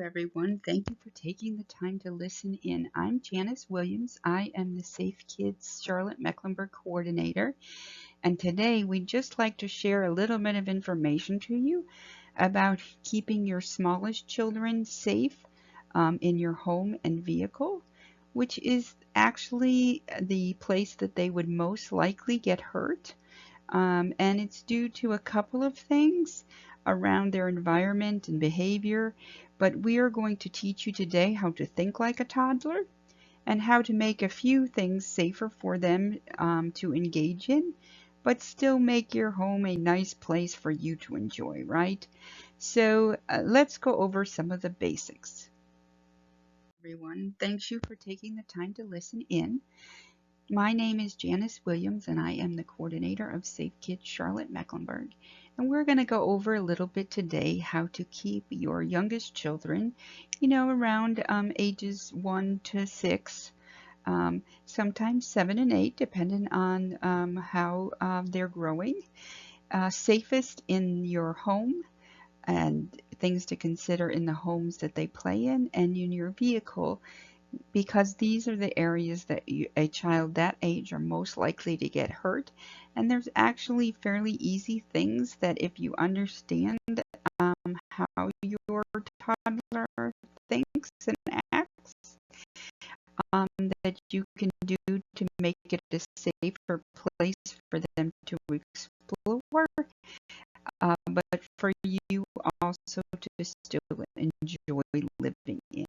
everyone. Thank you for taking the time to listen in. I'm Janice Williams. I am the Safe Kids Charlotte Mecklenburg coordinator. And today we'd just like to share a little bit of information to you about keeping your smallest children safe in your home and vehicle, which is actually the place that they would most likely get hurt. And it's due to a couple of things around their environment and behavior, but we are going to teach you today how to think like a toddler and how to make a few things safer for them to engage in, but still make your home a nice place for you to enjoy, right? So let's go over some of the basics. Everyone, thanks you for taking the time to listen in. My name is Janice Williams, and I am the coordinator of Safe Kids Charlotte Mecklenburg. And we're going to go over a little bit today how to keep your youngest children, around ages 1 to 6, sometimes 7 and 8, depending on how they're growing, safest in your home, and things to consider in the homes that they play in and in your vehicle, because these are the areas that a child that age are most likely to get hurt. And there's actually fairly easy things that if you understand how your toddler thinks and acts, that you can do to make it a safer place for them to explore, but for you also to still enjoy living in.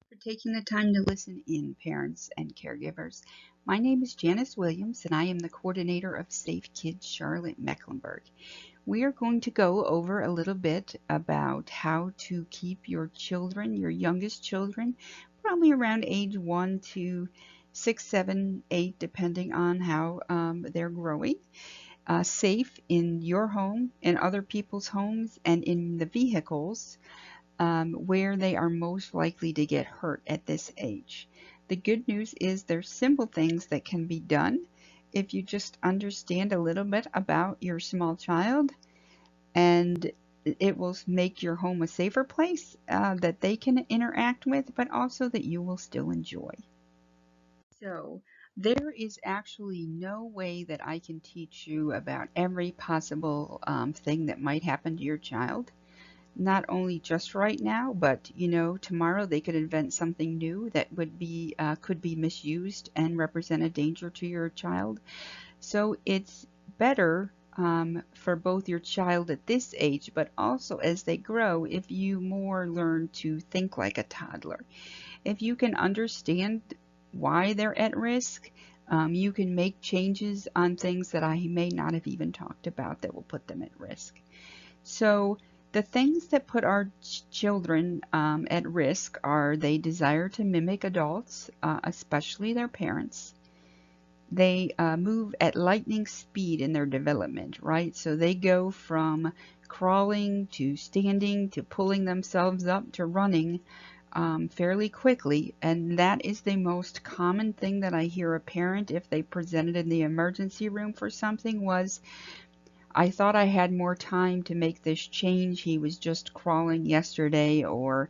For taking the time to listen in, parents and caregivers. My name is Janice Williams, and I am the coordinator of Safe Kids Charlotte Mecklenburg. We are going to go over a little bit about how to keep your children, your youngest children, probably around age 1 to 6, 7, 8, depending on how they're growing, safe in your home, in other people's homes, and in the vehicles where they are most likely to get hurt at this age. The good news is there's simple things that can be done if you just understand a little bit about your small child, and it will make your home a safer place that they can interact with, but also that you will still enjoy. So there is actually no way that I can teach you about every possible thing that might happen to your child. Not only just right now, but tomorrow they could invent something new that would be could be misused and represent a danger to your child. So it's better for both your child at this age, but also as they grow, if you more learn to think like a toddler. If you can understand why they're at risk, you can make changes on things that I may not have even talked about that will put them at risk. So the things that put our children at risk are they desire to mimic adults, especially their parents. They move at lightning speed in their development, right? So they go from crawling to standing to pulling themselves up to running fairly quickly. And that is the most common thing that I hear a parent, if they presented in the emergency room for something, was, I thought I had more time to make this change. He was just crawling yesterday, or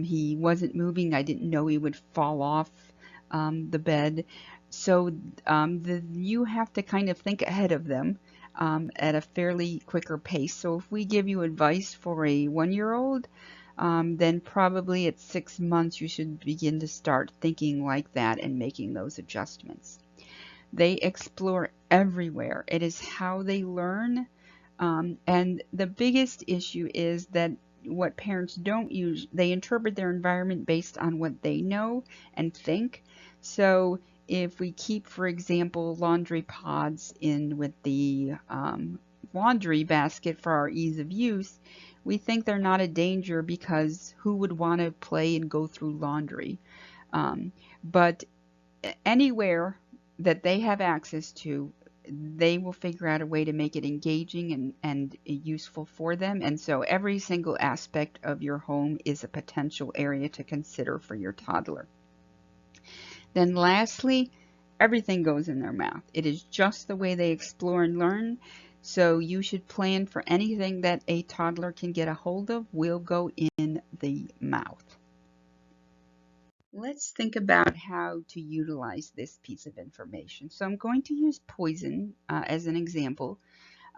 he wasn't moving. I didn't know he would fall off the bed. So you have to kind of think ahead of them at a fairly quicker pace. So if we give you advice for a 1-year-old, then probably at 6 months you should begin to start thinking like that and making those adjustments. They explore everywhere. It is how they learn. And the biggest issue is that what parents don't use, they interpret their environment based on what they know and think. So if we keep, for example, laundry pods in with the laundry basket for our ease of use, we think they're not a danger because who would want to play and go through laundry? But anywhere that they have access to, they will figure out a way to make it engaging and useful for them. And so every single aspect of your home is a potential area to consider for your toddler. Then lastly, everything goes in their mouth. It is just the way they explore and learn. So you should plan for anything that a toddler can get a hold of will go in the mouth. Let's think about how to utilize this piece of information. So I'm going to use poison as an example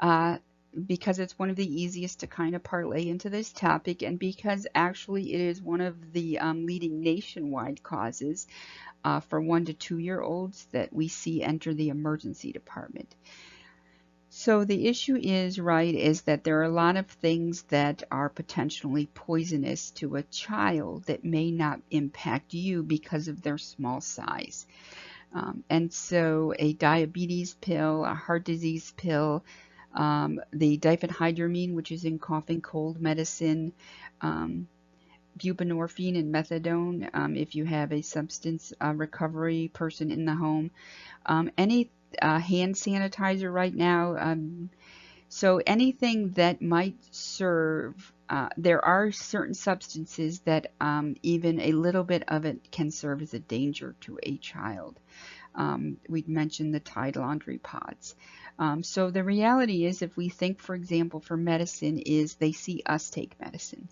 uh, because it's one of the easiest to kind of parlay into this topic, and because actually it is one of the leading nationwide causes for 1 to 2 year olds that we see enter the emergency department. So the issue is that there are a lot of things that are potentially poisonous to a child that may not impact you because of their small size. And so a diabetes pill, a heart disease pill, the diphenhydramine, which is in cough and cold medicine, buprenorphine and methadone, if you have a substance recovery person in the home, any hand sanitizer right now. So anything that might serve, there are certain substances that even a little bit of it can serve as a danger to a child. We'd mentioned the Tide laundry pods. So the reality is, if we think, for example, for medicine, is they see us take medicine.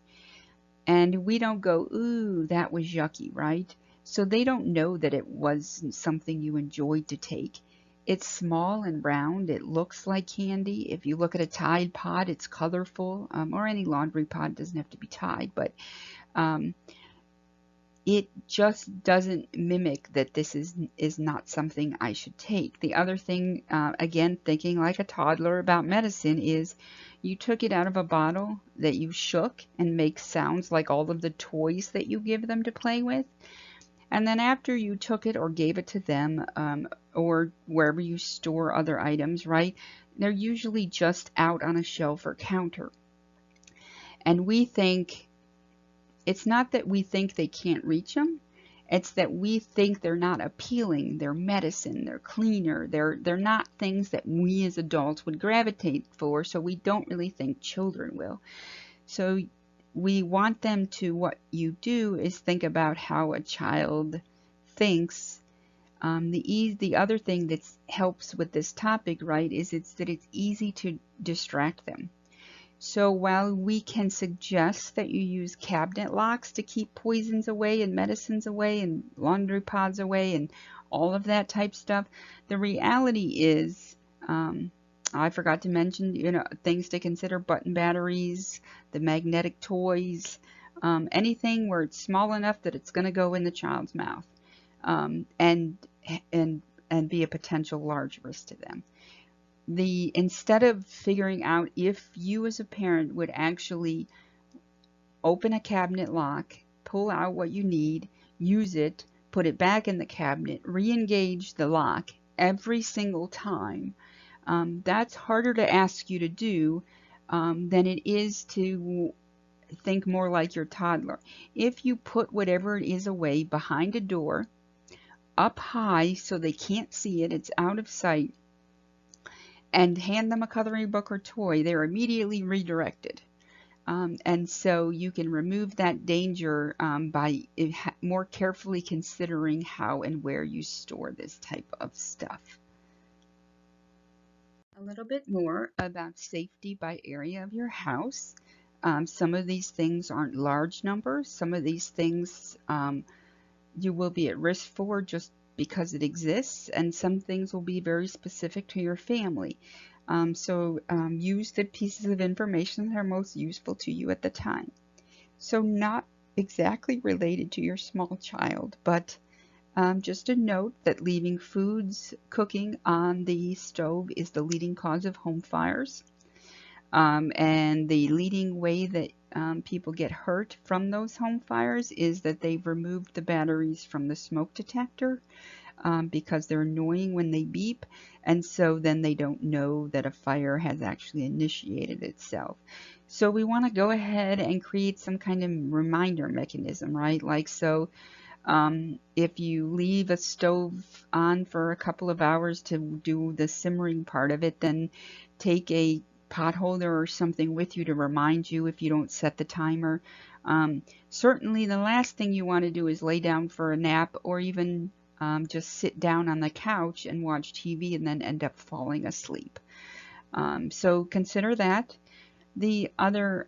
And we don't go, ooh, that was yucky, right? So they don't know that it was something you enjoyed to take. It's small and round. It looks like candy. If you look at a Tide pod, it's colorful, or any laundry pod. It doesn't have to be Tide, but it just doesn't mimic that this is not something I should take. The other thing, again, thinking like a toddler about medicine, is you took it out of a bottle that you shook and make sounds like all of the toys that you give them to play with. And then after you took it or gave it to them, or wherever you store other items, right, they're usually just out on a shelf or counter. And we think, it's not that we think they can't reach them, it's that we think they're not appealing, they're medicine, they're cleaner, they're not things that we as adults would gravitate for, so we don't really think children will. So we want them to, what you do is think about how a child thinks. The other thing that helps with this topic, right, is that it's easy to distract them. So while we can suggest that you use cabinet locks to keep poisons away and medicines away and laundry pods away and all of that type stuff, the reality is, I forgot to mention, things to consider: button batteries, the magnetic toys, anything where it's small enough that it's going to go in the child's mouth, and be a potential large risk to them. Instead of figuring out if you as a parent would actually open a cabinet lock, pull out what you need, use it, put it back in the cabinet, re-engage the lock every single time, that's harder to ask you to do than it is to think more like your toddler. If you put whatever it is away behind a door, up high so they can't see it, it's out of sight, and hand them a coloring book or toy, they're immediately redirected. And so you can remove that danger by more carefully considering how and where you store this type of stuff. A little bit more about safety by area of your house. Some of these things aren't large numbers. Some of these things you will be at risk for just because it exists, and some things will be very specific to your family. So use the pieces of information that are most useful to you at the time. So not exactly related to your small child, but just a note that leaving foods cooking on the stove is the leading cause of home fires. And the leading way that people get hurt from those home fires is that they've removed the batteries from the smoke detector because they're annoying when they beep, and so then they don't know that a fire has actually initiated itself. So we want to go ahead and create some kind of reminder mechanism, right? Like, so if you leave a stove on for a couple of hours to do the simmering part of it, then take a pot holder or something with you to remind you if you don't set the timer. Certainly the last thing you want to do is lay down for a nap, or even just sit down on the couch and watch TV and then end up falling asleep. So consider that. The other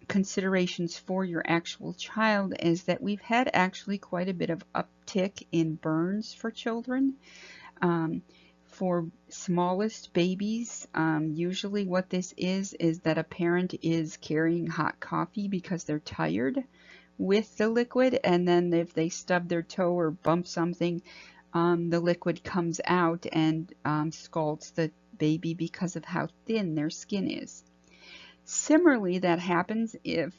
considerations for your actual child is that we've had actually quite a bit of uptick in burns for children. Um, for smallest babies, usually what this is that a parent is carrying hot coffee because they're tired with the liquid, and then if they stub their toe or bump something, the liquid comes out and scalds the baby because of how thin their skin is. Similarly, that happens if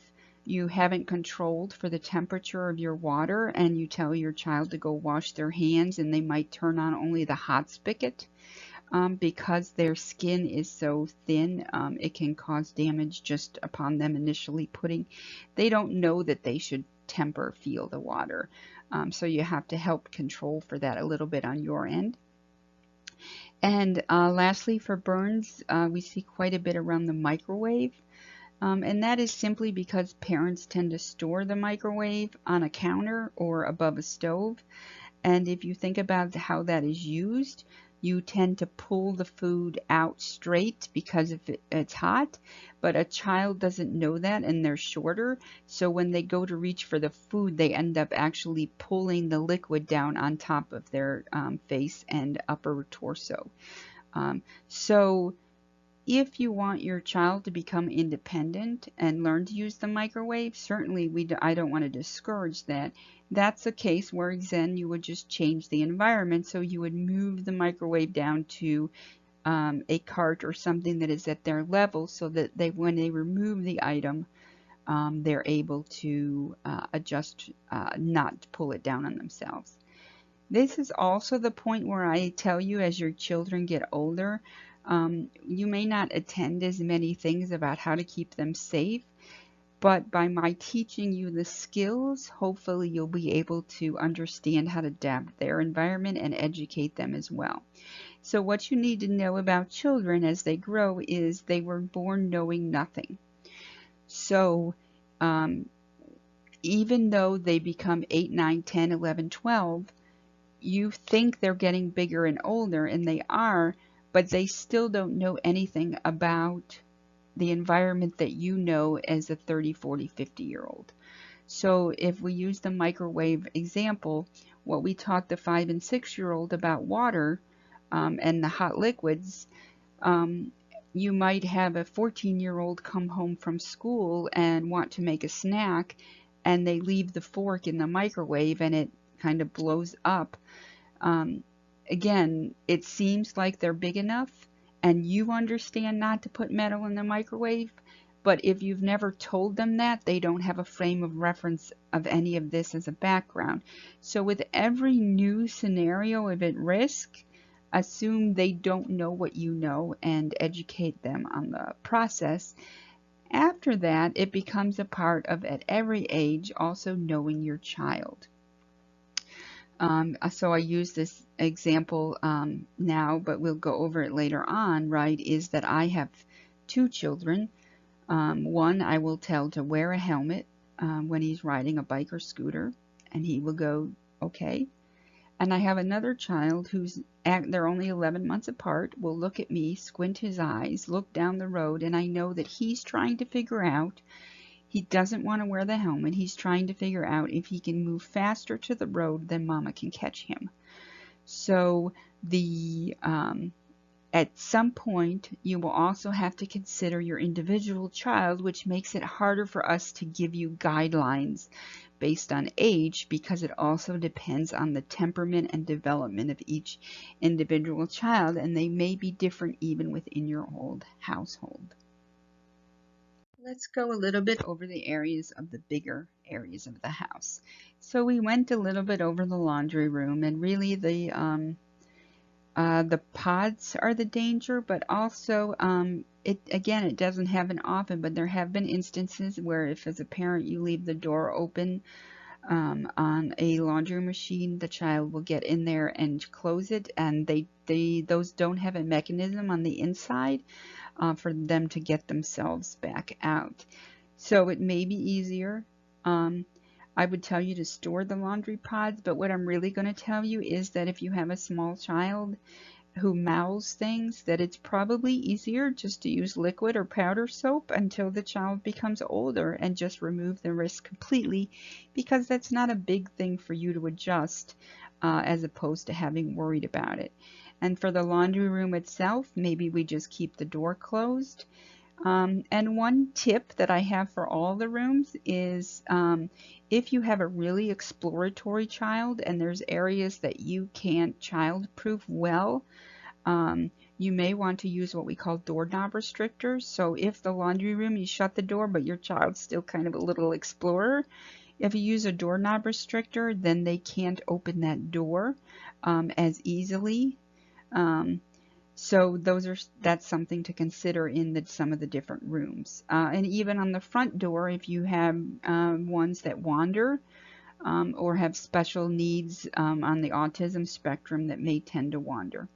you haven't controlled for the temperature of your water and you tell your child to go wash their hands, and they might turn on only the hot spigot. Because their skin is so thin, it can cause damage just upon them initially putting. They don't know that they should temper feel the water. So you have to help control for that a little bit on your end. And lastly, for burns, we see quite a bit around the microwave. And that is simply because parents tend to store the microwave on a counter or above a stove. And if you think about how that is used, you tend to pull the food out straight because if it's hot, but a child doesn't know that and they're shorter. So when they go to reach for the food, they end up actually pulling the liquid down on top of their face and upper torso. So if you want your child to become independent and learn to use the microwave, certainly I don't want to discourage that. That's a case where then you would just change the environment. So you would move the microwave down to a cart or something that is at their level so that when they remove the item, they're able to adjust, not pull it down on themselves. This is also the point where I tell you as your children get older, you may not attend as many things about how to keep them safe, but by my teaching you the skills, hopefully you'll be able to understand how to adapt their environment and educate them as well. So what you need to know about children as they grow is they were born knowing nothing. So even though they become 8, 9, 10, 11, 12, you think they're getting bigger and older, and they are, but they still don't know anything about the environment that you know as a 30, 40, 50-year-old. So if we use the microwave example, what we taught the 5 and 6-year-old about water and the hot liquids, you might have a 14-year-old come home from school and want to make a snack, and they leave the fork in the microwave and it kind of blows up. Again, it seems like they're big enough and you understand not to put metal in the microwave, but if you've never told them that, they don't have a frame of reference of any of this as a background. So with every new scenario of at risk, assume they don't know what you know and educate them on the process. After that, it becomes a part of, at every age, also knowing your child. So I use this example now, but we'll go over it later on, right, is that I have 2 children. One I will tell to wear a helmet when he's riding a bike or scooter, and he will go, okay. And I have another child they're only 11 months apart, will look at me, squint his eyes, look down the road, and I know that he's trying to figure out, he doesn't want to wear the helmet. He's trying to figure out if he can move faster to the road than Mama can catch him. So at some point, you will also have to consider your individual child, which makes it harder for us to give you guidelines based on age, because it also depends on the temperament and development of each individual child, and they may be different even within your old household. Let's go a little bit over the areas of the bigger areas of the house. So we went a little bit over the laundry room, and really the pods are the danger, but also it doesn't happen often, but there have been instances where if as a parent you leave the door open on a laundry machine, the child will get in there and close it, and those don't have a mechanism on the inside for them to get themselves back out. So it may be easier. I would tell you to store the laundry pods, but what I'm really going to tell you is that if you have a small child who mouths things that it's probably easier just to use liquid or powder soap until the child becomes older and just remove the risk completely, because that's not a big thing for you to adjust as opposed to having worried about it. And for the laundry room itself, maybe we just keep the door closed. And one tip that I have for all the rooms is if you have a really exploratory child and there's areas that you can't child-proof well, you may want to use what we call doorknob restrictors. So if the laundry room, you shut the door, but your child's still kind of a little explorer, if you use a doorknob restrictor, then they can't open that door as easily. So that's something to consider in some of the different rooms. And even on the front door, if you have ones that wander or have special needs on the autism spectrum that may tend to wander.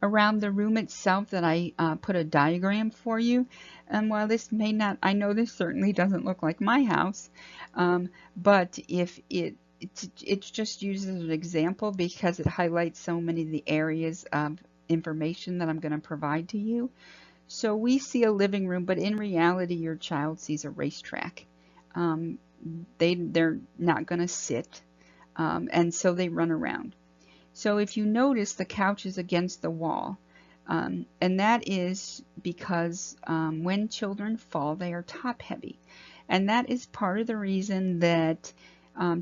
Around the room itself that I put a diagram for you, and while this may not, I know this certainly doesn't look like my house, but if it's just used as an example because it highlights so many of the areas of information that I'm going to provide to you. So we see a living room, but in reality your child sees a racetrack. They're not going to sit, and so they run around. So if you notice, the couch is against the wall, and that is because when children fall, they are top heavy. And that is part of the reason that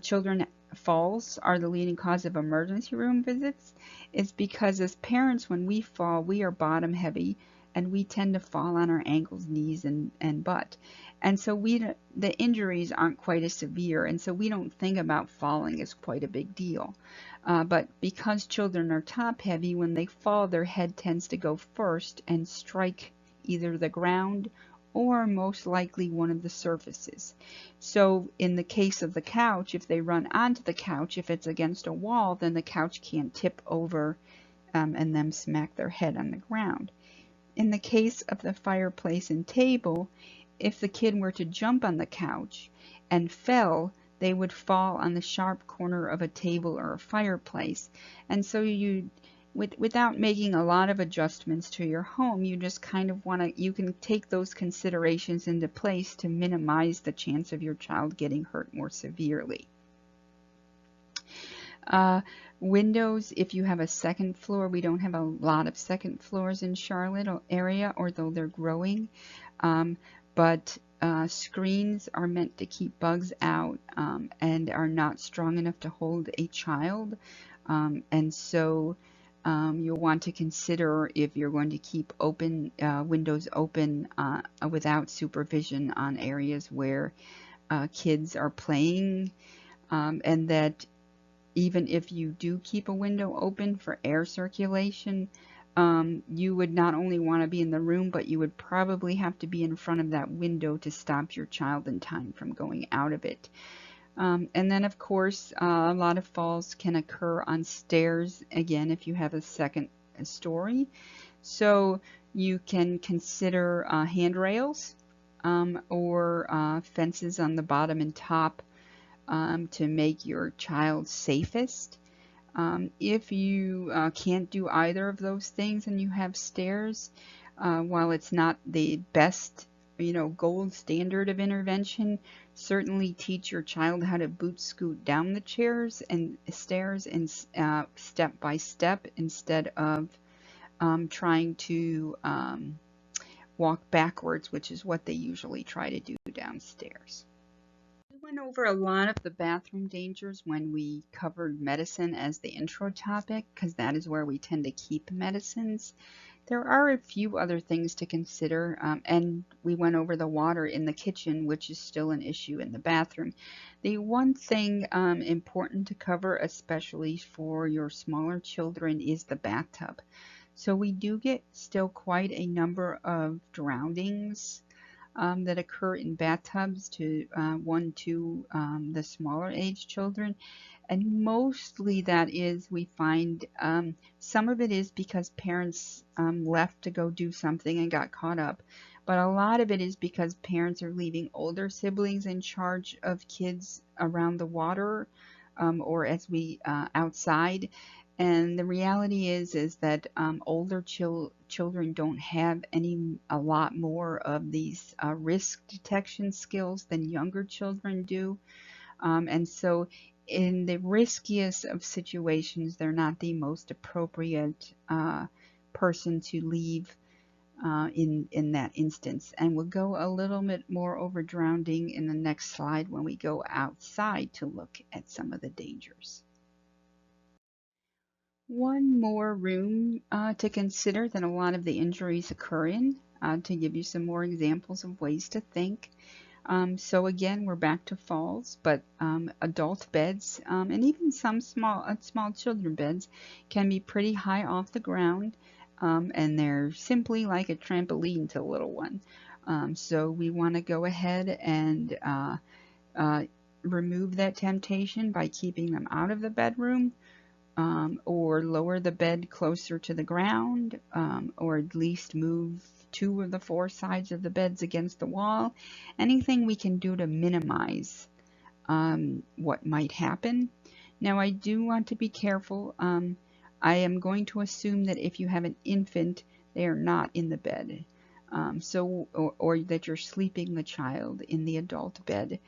children falls are the leading cause of emergency room visits, is because as parents, when we fall, we are bottom heavy and we tend to fall on our ankles, knees, and butt. And so the injuries aren't quite as severe, and so we don't think about falling as quite a big deal. But because children are top heavy, when they fall, their head tends to go first and strike either the ground or most likely one of the surfaces. So in the case of the couch, if they run onto the couch, if it's against a wall, then the couch can't tip over and then smack their head on the ground. In the case of the fireplace and table, if the kid were to jump on the couch and fell, they would fall on the sharp corner of a table or a fireplace. And so without making a lot of adjustments to your home, you just kind of you can take those considerations into place to minimize the chance of your child getting hurt more severely. Windows, if you have a second floor, we don't have a lot of second floors in Charlotte area, although they're growing. But screens are meant to keep bugs out and are not strong enough to hold a child. And so you'll want to consider if you're going to keep windows open without supervision on areas where kids are playing, and that even if you do keep a window open for air circulation, you would not only want to be in the room, but you would probably have to be in front of that window to stop your child in time from going out of it. And then, of course, a lot of falls can occur on stairs, again, if you have a second story. So you can consider handrails or fences on the bottom and top to make your child safest. If you can't do either of those things and you have stairs, while it's not the best, gold standard of intervention, certainly teach your child how to boot scoot down the stairs and step by step instead of trying to walk backwards, which is what they usually try to do downstairs. We went over a lot of the bathroom dangers when we covered medicine as the intro topic, because that is where we tend to keep medicines. There are a few other things to consider, and we went over the water in the kitchen, which is still an issue in the bathroom. The one thing important to cover, especially for your smaller children, is the bathtub. So we do get still quite a number of drownings that occur in bathtubs to the smaller age children, and mostly that is, we find some of it is because parents left to go do something and got caught up, but a lot of it is because parents are leaving older siblings in charge of kids around the water or outside, And the reality is that older children don't have a lot more of these risk detection skills than younger children do. And so in the riskiest of situations, they're not the most appropriate person to leave in that instance. And we'll go a little bit more over drowning in the next slide when we go outside to look at some of the dangers. One more room to consider that a lot of the injuries occur in, to give you some more examples of ways to think. So again, we're back to falls, but adult beds and even some small children beds can be pretty high off the ground, and they're simply like a trampoline to a little one. So we want to go ahead and remove that temptation by keeping them out of the bedroom, or lower the bed closer to the ground, or at least move 2 of the 4 sides of the beds against the wall. Anything we can do to minimize what might happen. Now, I do want to be careful. I am going to assume that if you have an infant, they are not in the bed. Or that you're sleeping the child in the adult bed,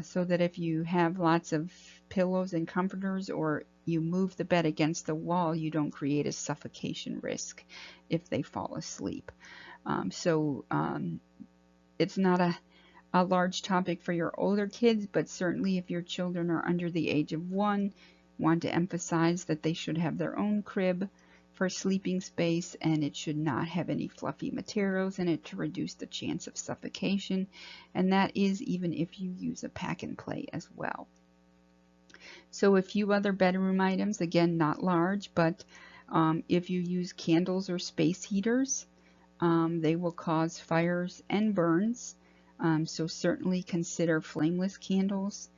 so that if you have lots of pillows and comforters, or you move the bed against the wall, you don't create a suffocation risk if they fall asleep. It's not a large topic for your older kids, but certainly if your children are under the age of 1, want to emphasize that they should have their own crib for sleeping space, and it should not have any fluffy materials in it to reduce the chance of suffocation, and that is even if you use a pack and play as well. So a few other bedroom items, again not large, but if you use candles or space heaters, they will cause fires and burns. So certainly consider flameless candles.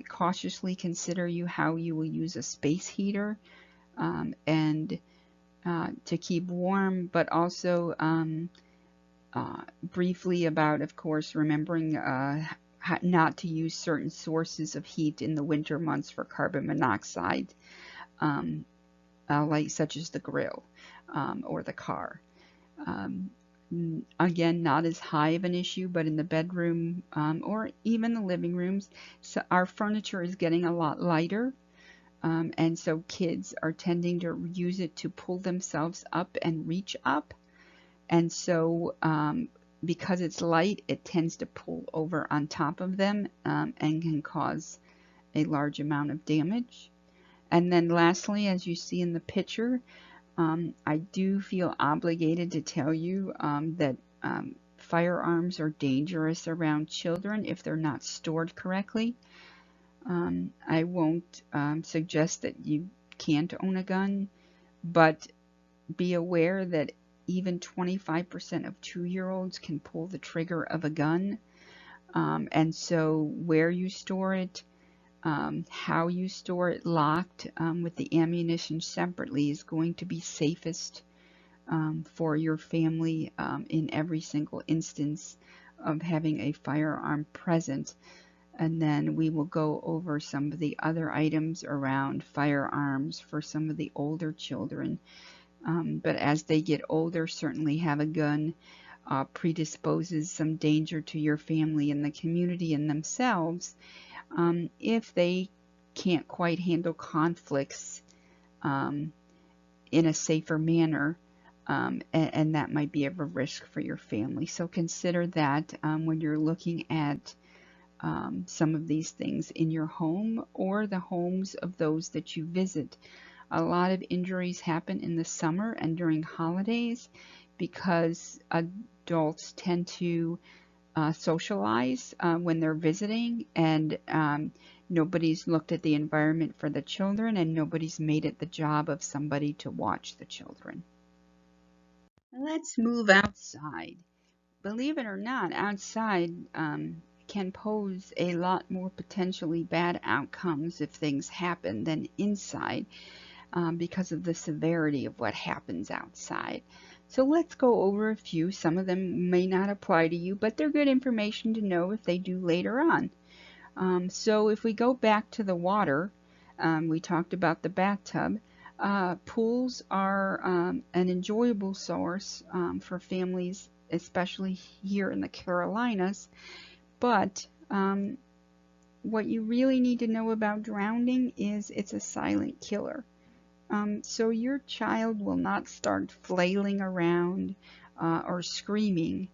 Cautiously consider how you will use a space heater, and to keep warm, but also briefly about, of course, remembering not to use certain sources of heat in the winter months for carbon monoxide, such as the grill or the car. Again, not as high of an issue, but in the bedroom or even the living rooms, so our furniture is getting a lot lighter, and so kids are tending to use it to pull themselves up and reach up, and so because it's light, it tends to pull over on top of them, and can cause a large amount of damage. And then lastly, as you see in the picture, I do feel obligated to tell you that firearms are dangerous around children if they're not stored correctly. I won't suggest that you can't own a gun, but be aware that even 25% of 2-year-olds can pull the trigger of a gun. And so where you store it, how you store it locked with the ammunition separately is going to be safest for your family in every single instance of having a firearm present. And then we will go over some of the other items around firearms for some of the older children. But as they get older, certainly have a gun predisposes some danger to your family and the community and themselves, if they can't quite handle conflicts in a safer manner, and that might be of a risk for your family. So consider that when you're looking at some of these things in your home or the homes of those that you visit. A lot of injuries happen in the summer and during holidays because adults tend to socialize when they're visiting, and nobody's looked at the environment for the children, and nobody's made it the job of somebody to watch the children. Let's move outside. Believe it or not, outside can pose a lot more potentially bad outcomes if things happen than inside, because of the severity of what happens outside. So let's go over a few. Some of them may not apply to you, but they're good information to know if they do later on. So if we go back to the water, We talked about the bathtub. Pools are an enjoyable source for families, especially here in the Carolinas. But what you really need to know about drowning is it's a silent killer. So your child will not start flailing around or screaming.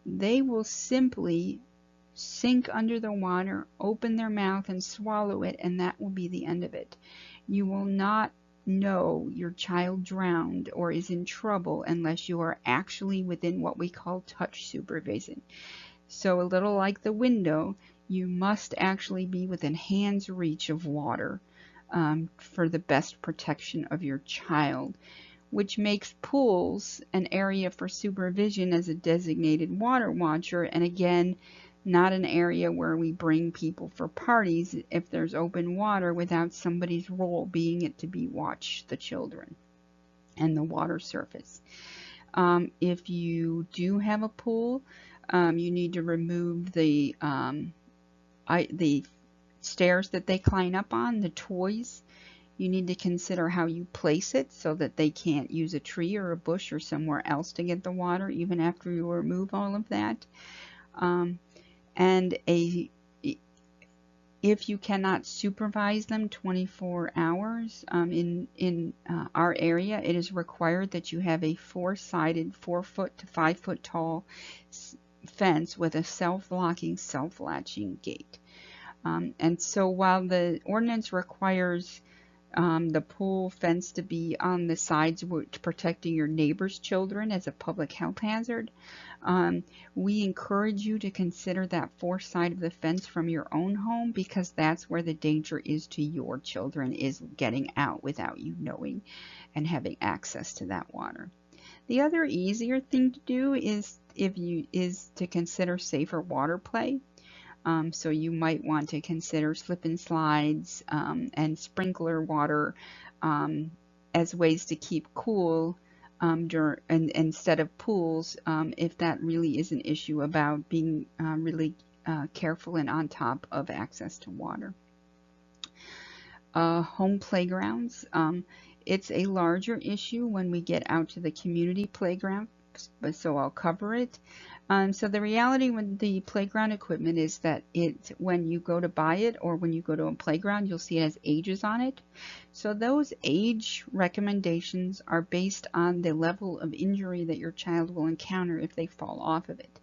They will simply sink under the water, open their mouth, and swallow it, and that will be the end of it. You will not know your child drowned or is in trouble unless you are actually within what we call touch supervision. So a little like the window, you must actually be within hand's reach of water for the best protection of your child, which makes pools an area for supervision as a designated water watcher, and again, not an area where we bring people for parties if there's open water without somebody's role being it to be watch the children and the water surface. If you do have a pool, you need to remove the stairs that they climb up on, the toys. You need to consider how you place it so that they can't use a tree or a bush or somewhere else to get the water even after you remove all of that. And if you cannot supervise them 24 hours, in our area, it is required that you have a 4-sided, 4-foot to 5-foot tall fence with a self-locking, self-latching gate. And so while the ordinance requires the pool fence to be on the sides protecting your neighbor's children as a public health hazard, we encourage you to consider that 4 side of the fence from your own home, because that's where the danger is to your children, is getting out without you knowing and having access to that water. The other easier thing to do is to consider safer water play. So you might want to consider slip and slides and sprinkler water as ways to keep cool instead of pools, if that really is an issue about being really careful and on top of access to water. Home playgrounds. It's a larger issue when we get out to the community playground, so I'll cover it. So the reality with the playground equipment is that when you go to buy it or when you go to a playground, you'll see it has ages on it. So those age recommendations are based on the level of injury that your child will encounter if they fall off of it.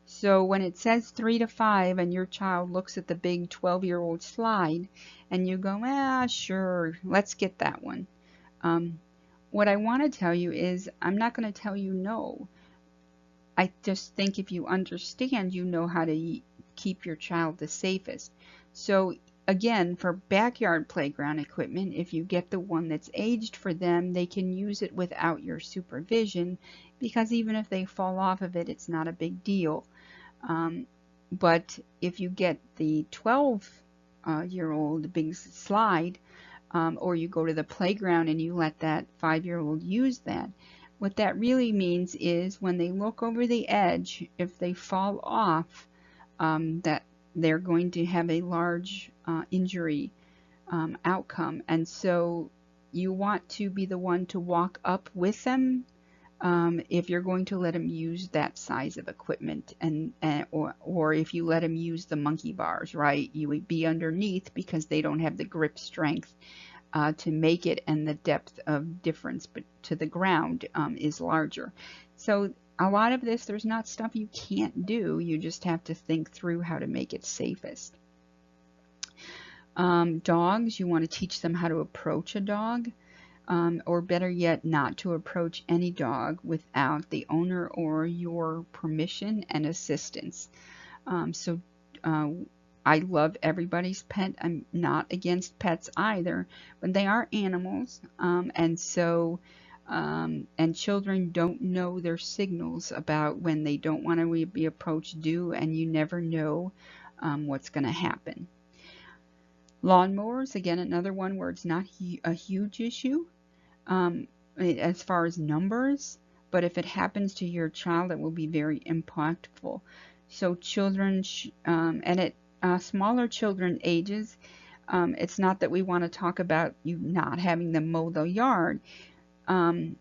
So when it says 3 to 5 and your child looks at the big 12-year-old slide and you go, sure, let's get that one. What I want to tell you is I'm not going to tell you no. I just think if you understand, you know how to keep your child the safest. So again, for backyard playground equipment, if you get the one that's aged for them, they can use it without your supervision, because even if they fall off of it, it's not a big deal. But if you get the 12-year-old big slide, or you go to the playground and you let that 5-year-old use that, what that really means is when they look over the edge, if they fall off, that they're going to have a large injury outcome. And so you want to be the one to walk up with them if you're going to let them use that size of equipment, or if you let them use the monkey bars, right? You would be underneath because they don't have the grip strength to make it, and the depth of difference to the ground is larger. So a lot of this, there's not stuff you can't do. You just have to think through how to make it safest. Dogs, you want to teach them how to approach a dog, or better yet, not to approach any dog without the owner or your permission and assistance. I love everybody's pet. I'm not against pets either, but they are animals, and children don't know their signals about when they don't want to be approached and you never know what's going to happen. Lawnmowers, again, another one where it's not a huge issue as far as numbers, but if it happens to your child, it will be very impactful. So children, smaller children ages, It's not that we want to talk about you not having them mow the yard. Um,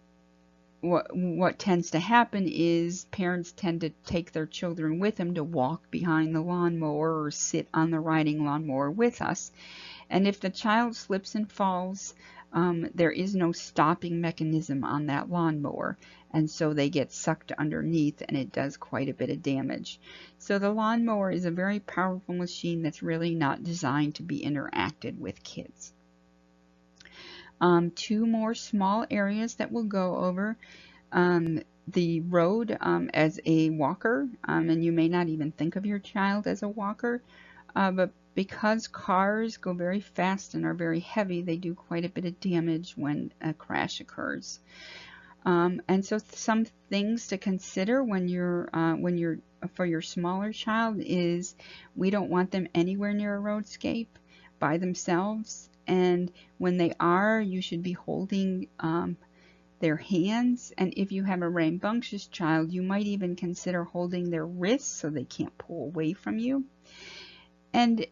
what tends to happen is parents tend to take their children with them to walk behind the lawnmower or sit on the riding lawnmower with us. And if the child slips and falls, there is no stopping mechanism on that lawnmower, and so they get sucked underneath and it does quite a bit of damage. So the lawnmower is a very powerful machine that's really not designed to be interacted with kids. Two more small areas that we'll go over. The road as a walker, and you may not even think of your child as a walker, but because cars go very fast and are very heavy, they do quite a bit of damage when a crash occurs. And so some things to consider when you're for your smaller child is we don't want them anywhere near a roadscape by themselves. And when they are, you should be holding their hands. And if you have a rambunctious child, you might even consider holding their wrists so they can't pull away from you. And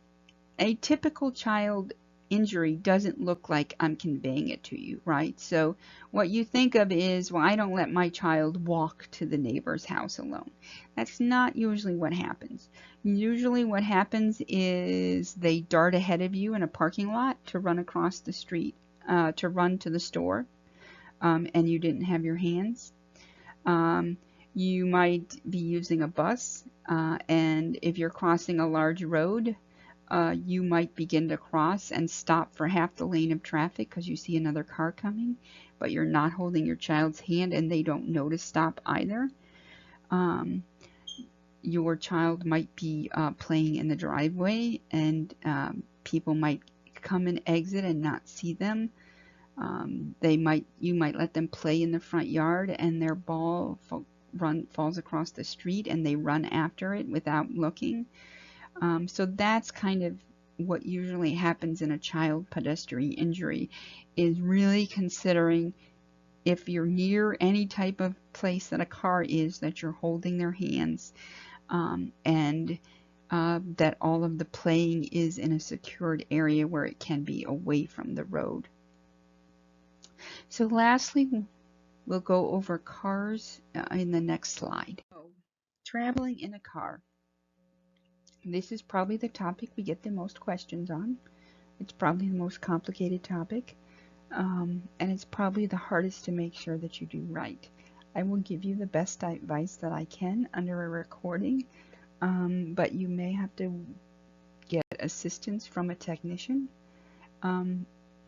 a typical child injury doesn't look like I'm conveying it to you, right? So what you think of is, well, I don't let my child walk to the neighbor's house alone. That's not usually what happens. Usually what happens is they dart ahead of you in a parking lot to run across the street, to run to the store, and you didn't have your hands. You might be using a bus, and if you're crossing a large road, you might begin to cross and stop for half the lane of traffic because you see another car coming, but you're not holding your child's hand and they don't know to stop either. Your child might be playing in the driveway, and people might come and exit and not see them. You might let them play in the front yard and their ball falls across the street and they run after it without looking. So that's kind of what usually happens in a child pedestrian injury, is really considering if you're near any type of place that a car is, that you're holding their hands, and that all of the playing is in a secured area where it can be away from the road. So lastly, we'll go over cars in the next slide. So, traveling in a car. This is probably the topic we get the most questions on. It's probably the most complicated topic, and it's probably the hardest to make sure that you do right. I will give you the best advice that I can under a recording, but you may have to get assistance from a technician.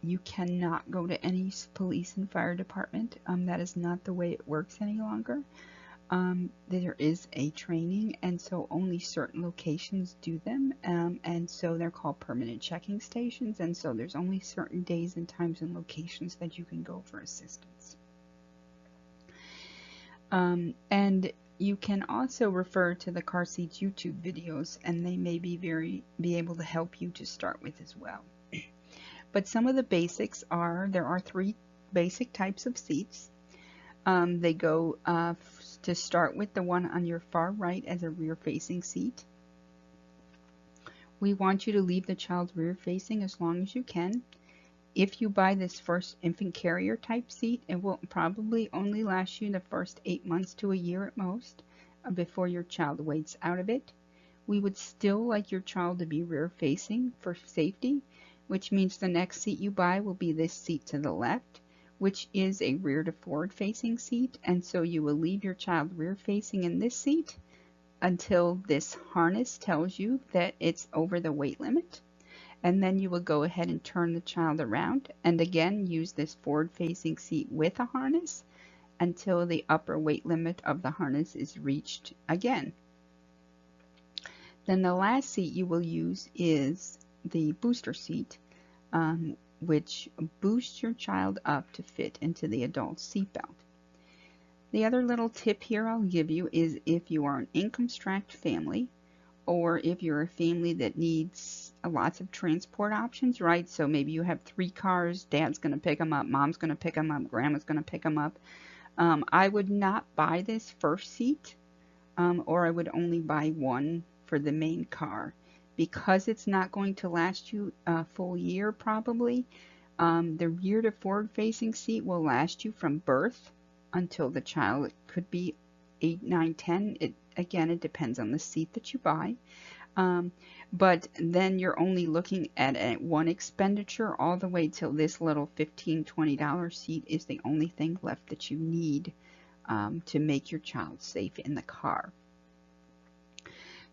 You cannot go to any police and fire department. That is not the way it works any longer. There is a training, and so only certain locations do them, and so they're called permanent checking stations, and so there's only certain days and times and locations that you can go for assistance. And you can also refer to the Car Seats YouTube videos, and they may be able to help you to start with as well. But some of the basics are, there are 3 basic types of seats. They go to start with the one on your far right as a rear-facing seat. We want you to leave the child rear-facing as long as you can. If you buy this first infant carrier type seat, it will probably only last you the first 8 months to a year at most before your child waits out of it. We would still like your child to be rear-facing for safety, which means the next seat you buy will be this seat to the left, which is a rear to forward facing seat, and so you will leave your child rear facing in this seat until this harness tells you that it's over the weight limit, and then you will go ahead and turn the child around and again use this forward facing seat with a harness until the upper weight limit of the harness is reached again. Then the last seat you will use is the booster seat, which boosts your child up to fit into the adult seatbelt. The other little tip here I'll give you is if you are an income-strapped family, or if you're a family that needs lots of transport options, right? So maybe you have 3 cars, dad's going to pick them up, mom's going to pick them up, grandma's going to pick them up. I would not buy this first seat, or I would only buy one for the main car, because it's not going to last you a full year probably. The rear to forward facing seat will last you from birth until the child could be 8, 9, 10. Again, it depends on the seat that you buy. Um, but then you're only looking at one expenditure all the way till this little $15, $20 seat is the only thing left that you need to make your child safe in the car.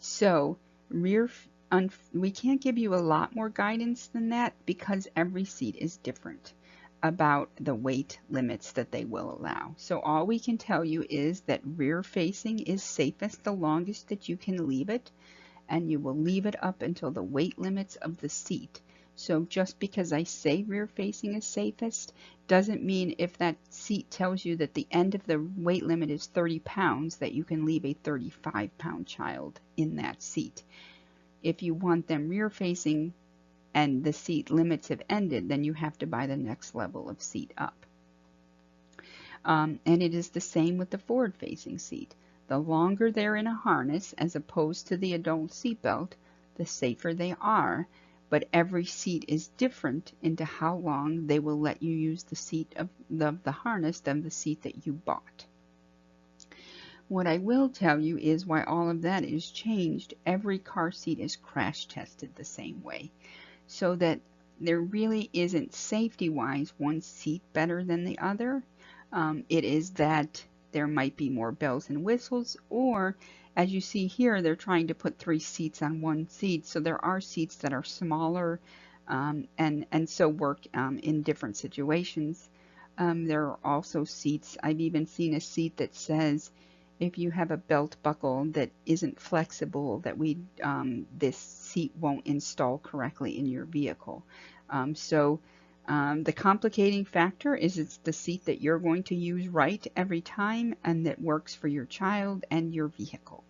So we can't give you a lot more guidance than that because every seat is different about the weight limits that they will allow. So all we can tell you is that rear facing is safest the longest that you can leave it, and you will leave it up until the weight limits of the seat. So just because I say rear facing is safest doesn't mean if that seat tells you that the end of the weight limit is 30 pounds that you can leave a 35-pound child in that seat. If you want them rear facing and the seat limits have ended, then you have to buy the next level of seat up. And it is the same with the forward facing seat. The longer they're in a harness as opposed to the adult seatbelt, the safer they are, but every seat is different into how long they will let you use the seat of the harness than the seat that you bought. What I will tell you is why all of that is changed. Every car seat is crash tested the same way, so that there really isn't safety-wise one seat better than the other. It is that there might be more bells and whistles, or as you see here, they're trying to put 3 seats on one seat, so there are seats that are smaller and so work in different situations. There are also seats, I've even seen a seat that says if you have a belt buckle that isn't flexible, that this seat won't install correctly in your vehicle. The complicating factor is it's the seat that you're going to use right every time and that works for your child and your vehicle.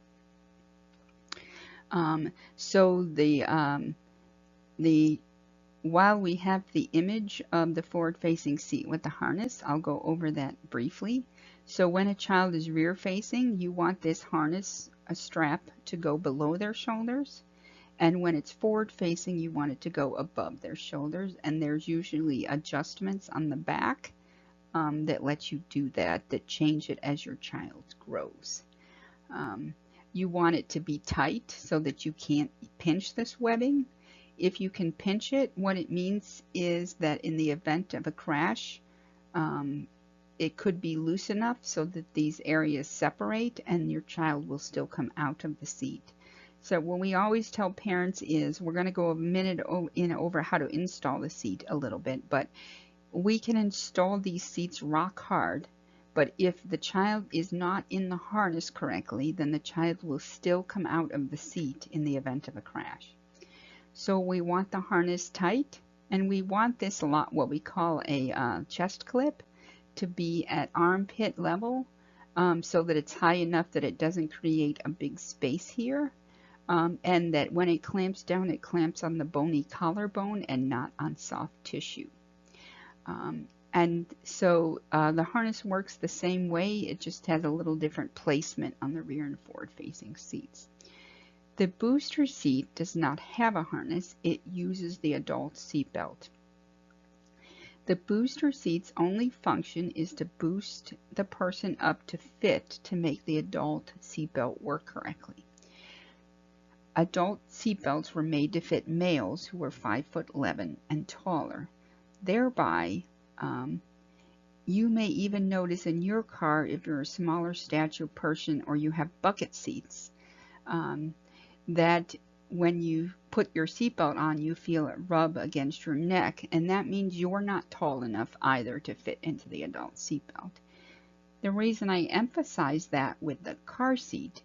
While we have the image of the forward-facing seat with the harness, I'll go over that briefly. So when a child is rear-facing, you want this harness, a strap, to go below their shoulders. And when it's forward-facing, you want it to go above their shoulders. And there's usually adjustments on the back that let you do that change it as your child grows. You want it to be tight so that you can't pinch this webbing. If you can pinch it, what it means is that in the event of a crash, it could be loose enough so that these areas separate and your child will still come out of the seat. So what we always tell parents is, we're going to go a minute over how to install the seat a little bit, but we can install these seats rock hard, but if the child is not in the harness correctly, then the child will still come out of the seat in the event of a crash. So we want the harness tight, and we want this what we call a chest clip to be at armpit level, so that it's high enough that it doesn't create a big space here, and that when it clamps down, it clamps on the bony collarbone and not on soft tissue. And so the harness works the same way, it just has a little different placement on the rear and forward facing seats. The booster seat does not have a harness, it uses the adult seat belt. The booster seat's only function is to boost the person up to fit to make the adult seat belt work correctly. Adult seat belts were made to fit males who were 5'11" and taller. Thereby, you may even notice in your car, if you're a smaller stature person or you have bucket seats, that when you put your seatbelt on, you feel it rub against your neck, and that means you're not tall enough either to fit into the adult seatbelt. The reason I emphasize that with the car seat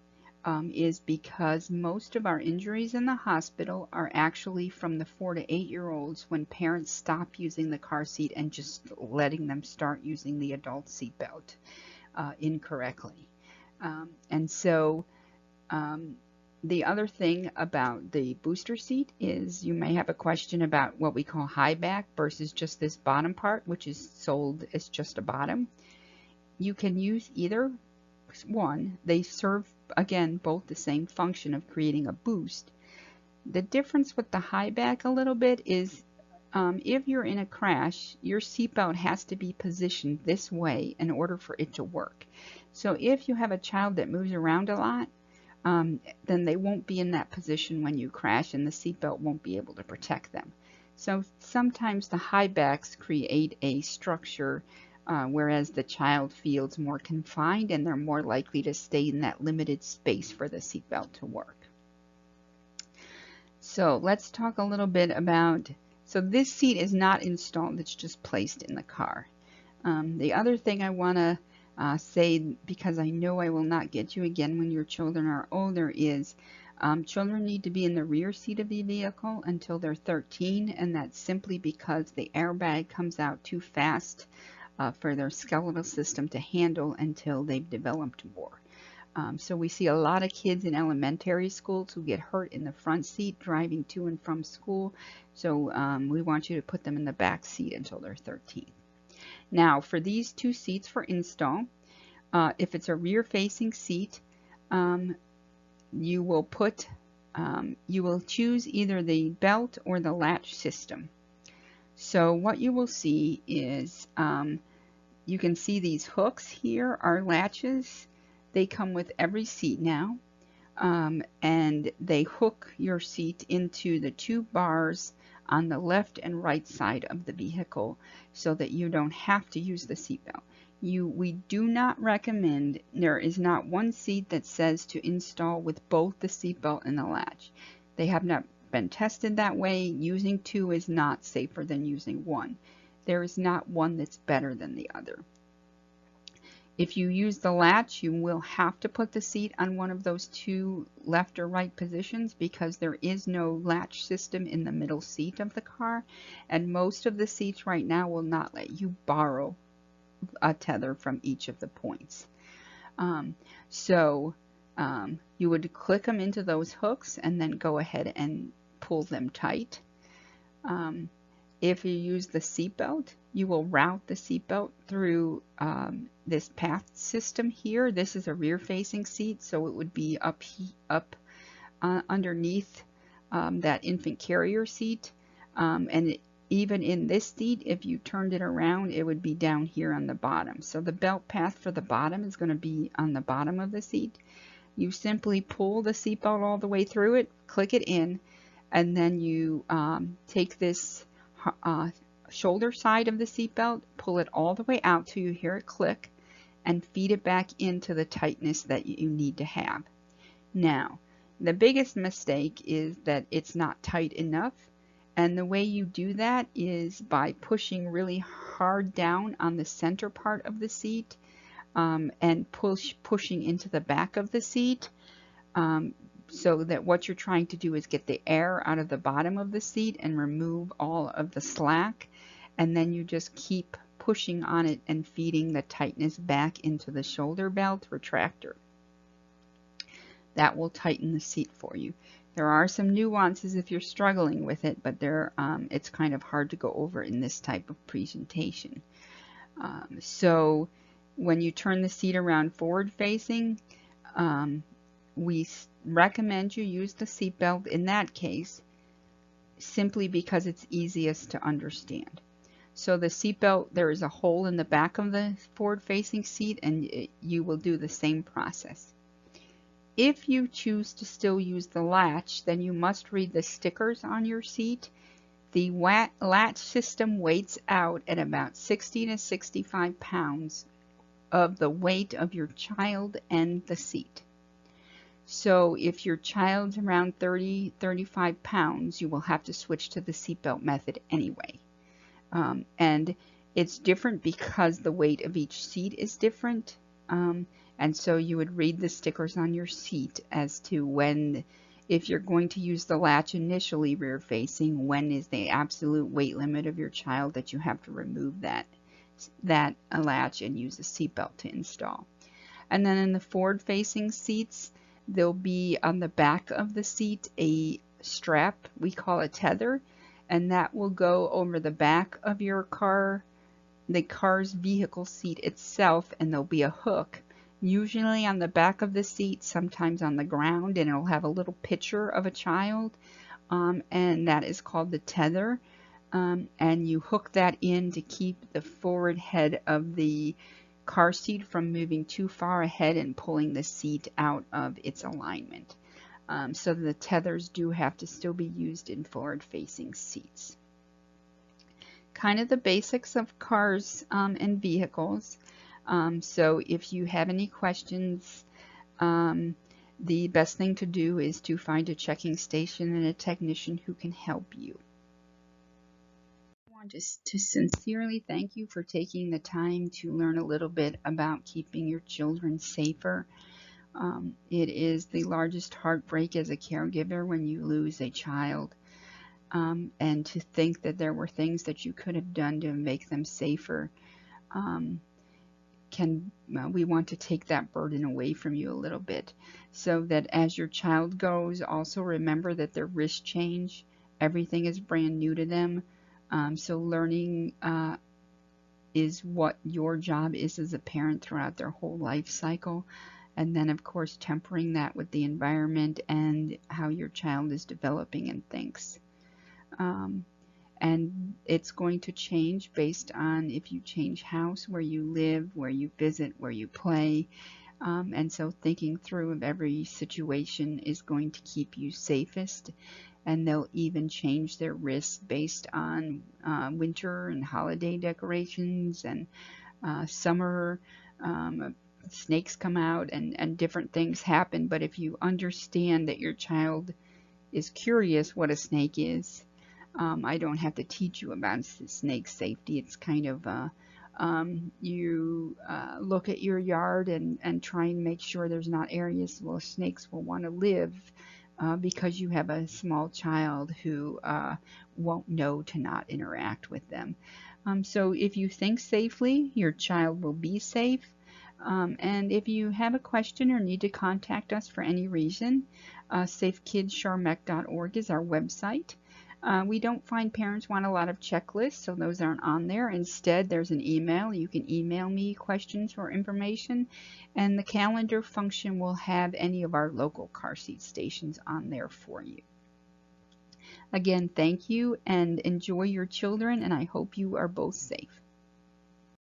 is because most of our injuries in the hospital are actually from the 4 to 8-year-olds when parents stop using the car seat and just letting them start using the adult seatbelt incorrectly. The other thing about the booster seat is you may have a question about what we call high back versus just this bottom part, which is sold as just a bottom. You can use either one. They serve, again, both the same function of creating a boost. The difference with the high back a little bit is if you're in a crash, your seatbelt has to be positioned this way in order for it to work. So if you have a child that moves around a lot, then they won't be in that position when you crash, and the seatbelt won't be able to protect them. So sometimes the high backs create a structure whereas the child feels more confined, and they're more likely to stay in that limited space for the seatbelt to work. So let's talk a little bit about, so this seat is not installed, it's just placed in the car. The other thing I want to say, because I know I will not get you again when your children are older, is children need to be in the rear seat of the vehicle until they're 13, and that's simply because the airbag comes out too fast for their skeletal system to handle until they've developed more. So we see a lot of kids in elementary schools who get hurt in the front seat driving to and from school. So we want you to put them in the back seat until they're 13. Now for these two seats for install, if it's a rear facing seat, you will choose either the belt or the latch system. So what you will see is you can see these hooks here are latches. They come with every seat now, and they hook your seat into the two bars on the left and right side of the vehicle so that you don't have to use the seatbelt. We do not recommend, there is not one seat that says to install with both the seatbelt and the latch. They have not been tested that way. Using two is not safer than using one. There is not one that's better than the other. If you use the latch, you will have to put the seat on one of those two left or right positions because there is no latch system in the middle seat of the car, and most of the seats right now will not let you borrow a tether from each of the points. You would click them into those hooks and then go ahead and pull them tight. If you use the seatbelt, you will route the seatbelt through this path system here. This is a rear-facing seat, so it would be up underneath that infant carrier seat. Even in this seat, if you turned it around, it would be down here on the bottom. So the belt path for the bottom is going to be on the bottom of the seat. You simply pull the seatbelt all the way through it, click it in, and then you take this shoulder side of the seatbelt, pull it all the way out till you hear it click, and feed it back into the tightness that you need to have. Now, the biggest mistake is that it's not tight enough, and the way you do that is by pushing really hard down on the center part of the seat and pushing into the back of the seat. So that what you're trying to do is get the air out of the bottom of the seat and remove all of the slack, and then you just keep pushing on it and feeding the tightness back into the shoulder belt retractor. That will tighten the seat for you. There are some nuances if you're struggling with it, but it's kind of hard to go over in this type of presentation. So when you turn the seat around forward facing, we recommend you use the seatbelt in that case simply because it's easiest to understand. So the seatbelt, there is a hole in the back of the forward-facing seat, and you will do the same process. If you choose to still use the latch, then you must read the stickers on your seat. The latch system weights out at about 60 to 65 pounds of the weight of your child and the seat. So if your child's around 30-35 pounds, you will have to switch to the seatbelt method anyway. And it's different because the weight of each seat is different. And so you would read the stickers on your seat as to when, if you're going to use the latch initially rear facing, when is the absolute weight limit of your child that you have to remove that latch and use a seatbelt to install. And then in the forward facing seats, there'll be on the back of the seat a strap, we call a tether, and that will go over the back of your car, the car's vehicle seat itself, and there'll be a hook, usually on the back of the seat, sometimes on the ground, and it'll have a little picture of a child and that is called the tether. And you hook that in to keep the forward head of the car seat from moving too far ahead and pulling the seat out of its alignment. So the tethers do have to still be used in forward-facing seats. Kind of the basics of cars and vehicles. So if you have any questions, the best thing to do is to find a checking station and a technician who can help you. I want to sincerely thank you for taking the time to learn a little bit about keeping your children safer. It is the largest heartbreak as a caregiver when you lose a child. And to think that there were things that you could have done to make them safer, we want to take that burden away from you a little bit, so that as your child goes, also remember that their risks change. Everything is brand new to them. So learning is what your job is as a parent throughout their whole life cycle. And then, of course, tempering that with the environment and how your child is developing and thinks. And it's going to change based on if you change house, where you live, where you visit, where you play. And so thinking through of every situation is going to keep you safest. And they'll even change their risks based on winter and holiday decorations and summer. Snakes come out and different things happen. But if you understand that your child is curious what a snake is, I don't have to teach you about snake safety. It's kind of you look at your yard and try and make sure there's not areas where snakes will want to live, because you have a small child who won't know to not interact with them. So if you think safely, your child will be safe. And if you have a question or need to contact us for any reason, safekidscharmec.org is our website. We don't find parents want a lot of checklists, so those aren't on there. Instead, there's an email. You can email me questions or information, and the calendar function will have any of our local car seat stations on there for you. Again, thank you, and enjoy your children, and I hope you are both safe.